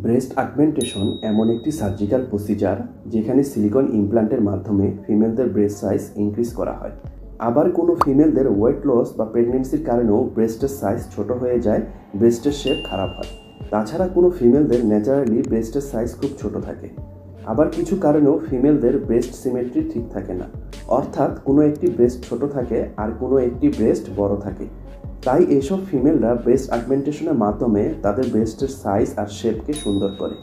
Breast augmentation এমন একটি surgical procedure যেখানে সিলিকন ইমপ্ল্যান্টের মাধ্যমে ফিমেলদের ব্রেস্ট সাইজ ইনক্রিজ করা হয়। আবার কোনো ফিমেলদের ওয়েট লস বা প্রেগনেন্সির কারণেও ব্রেস্টের সাইজ ছোট হয়ে যায়, ব্রেস্টের শেপ খারাপ হয়। তাছাড়া কোনো ফিমেলদের ন্যাচারালি ব্রেস্টের সাইজ খুব ছোট থাকে। আবার কিছু কারণেও ফিমেলদের ব্রেস্ট সিমেট্রি ঠিক থাকে না, অর্থাৎ কোনো একটি ব্রেস্ট ছোট থাকে আর কোনো একটি ব্রেস্ট বড় থাকে। তাই এসব ফিমেলরা ব্রেস্ট অগমেন্টেশনের মাধ্যমে তাদের ব্রেস্টের সাইজ আর শেপকে সুন্দর করে।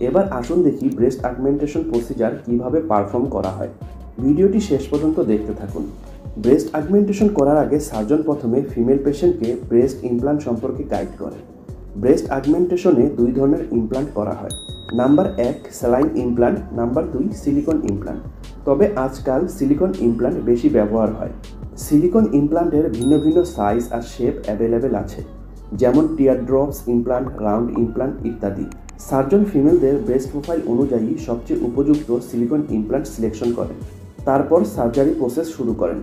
এবার আসুন দেখি ব্রেস্ট অগমেন্টেশন প্রসিজার কিভাবে পারফর্ম করা হয়। ভিডিওটি শেষ পর্যন্ত দেখতে থাকুন। ব্রেস্ট অগমেন্টেশন করার আগে সার্জন প্রথমে ফিমেল পেশেন্টকে ব্রেস্ট ইমপ্ল্যান্ট সম্পর্কে গাইড করে। ব্রেস্ট অগমেন্টেশনে দুই ধরনের ইমপ্ল্যান্ট করা হয়। Number 1 saline implant, number 2 silicone implant. তবে আজকাল সিলিকন ইমপ্ল্যান্ট বেশি ব্যবহার হয়। সিলিকন ইমপ্ল্যান্টের ভিন্ন ভিন্ন সাইজ আর শেপ অ্যাভেলেবেল আছে, যেমন টিয়ার ড্রপস ইমপ্ল্যান্ট, রাউন্ড ইমপ্ল্যান্ট ইত্যাদি। সার্জন ফিমেলদের ব্রেস্ট প্রোফাইল অনুযায়ী সবচেয়ে উপযুক্ত সিলিকন ইমপ্ল্যান্ট সিলেকশন করেন, তারপর সার্জারি প্রসেস শুরু করেন।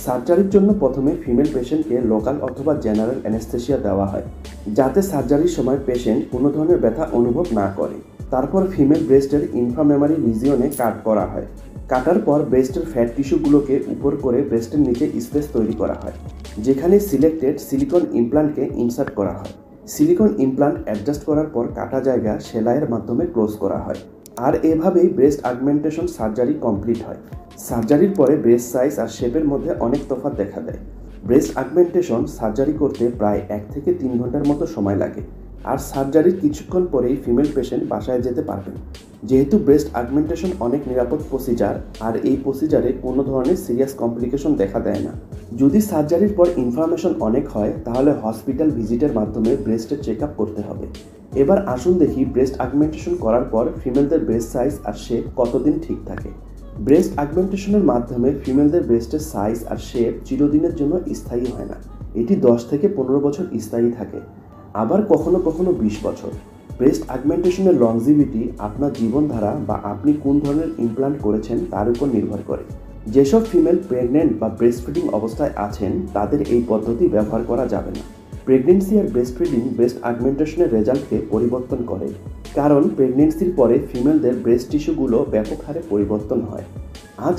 সার্জারির জন্য প্রথমে ফিমেল পেশেন্টকে লোকাল অথবা জেনারেল অ্যানেস্থেসিয়া দেওয়া হয়, যাতে সার্জারির সময় পেশেন্ট কোনো ধরনের ব্যথা অনুভব না করে। তারপর ফিমেল ব্রেস্টের ইনফ্রামেমারি রিজিয়নে কাট করা হয়। কাটার পর ব্রেস্টের ফ্যাট টিস্যুগুলোকে উপর করে ব্রেস্টের নিচে স্পেস তৈরি করা হয়, যেখানে সিলেক্টেড সিলিকন ইমপ্ল্যান্টকে ইনসার্ট করা হয়। সিলিকন ইমপ্ল্যান্ট অ্যাডজাস্ট করার পর কাটা জায়গা সেলাইয়ের মাধ্যমে ক্লোজ করা হয়। আর এভাবেই ব্রেস্ট অগমেন্টেশন সার্জারি কমপ্লিট হয়। সার্জারির পরে ব্রেস্ট সাইজ আর শেপের মধ্যে অনেক তফাৎ দেখা দেয়। ব্রেস্ট অগমেন্টেশন সার্জারি করতে প্রায় 1 থেকে 3 ঘন্টার মতো সময় লাগে, আর সার্জারির কিছুক্ষণ পরেই ফিমেল পেশেন্ট বাসায় যেতে পারবেন। যেহেতু ব্রেস্ট অগমেন্টেশন অনেক নিরাপদ প্রসিজার, আর এই প্রসিজারে কোনো ধরনের সিরিয়াস কমপ্লিকেশন দেখা দেয় না। যদি সার্জারির পর ইনফ্লামেশন অনেক হয়, তাহলে হসপিটাল ভিজিটের মাধ্যমে ব্রেস্টের চেক আপ করতে হবে। এবার আসুন দেখি ব্রেস্ট অগমেন্টেশন করার পর ফিমেলদের ব্রেস্ট সাইজ আর শেপ কতদিন ঠিক থাকে। ব্রেস্ট অগমেন্টেশনের মাধ্যমে ফিমেলদের ব্রেস্টের সাইজ আর শেপ চিরদিনের জন্য স্থায়ী হয় না, এটি 10 থেকে 15 বছর স্থায়ী থাকে, আবার কখনো কখনো 20 বছর। ব্রেস্ট অগমেন্টেশনের লংজিভিটি আপনার জীবনধারা বা আপনি কোন ধরনের ইমপ্ল্যান্ট করেছেন তার উপর নির্ভর করে। যেসব ফিমেল প্রেগনেন্ট বা ব্রেস্ট ফিডিং অবস্থায় আছেন, তাদের এই পদ্ধতি ব্যবহার করা যাবে না। প্রেগনেন্সি আর ব্রেস্ট ফিডিং ব্রেস্ট অগমেন্টেশনের রেজাল্টকে পরিবর্তন করে, কারণ প্রেগনেন্সির পরে ফিমেলদের ব্রেস্ট টিস্যুগুলো ব্যাপক হারে পরিবর্তন হয়। আজ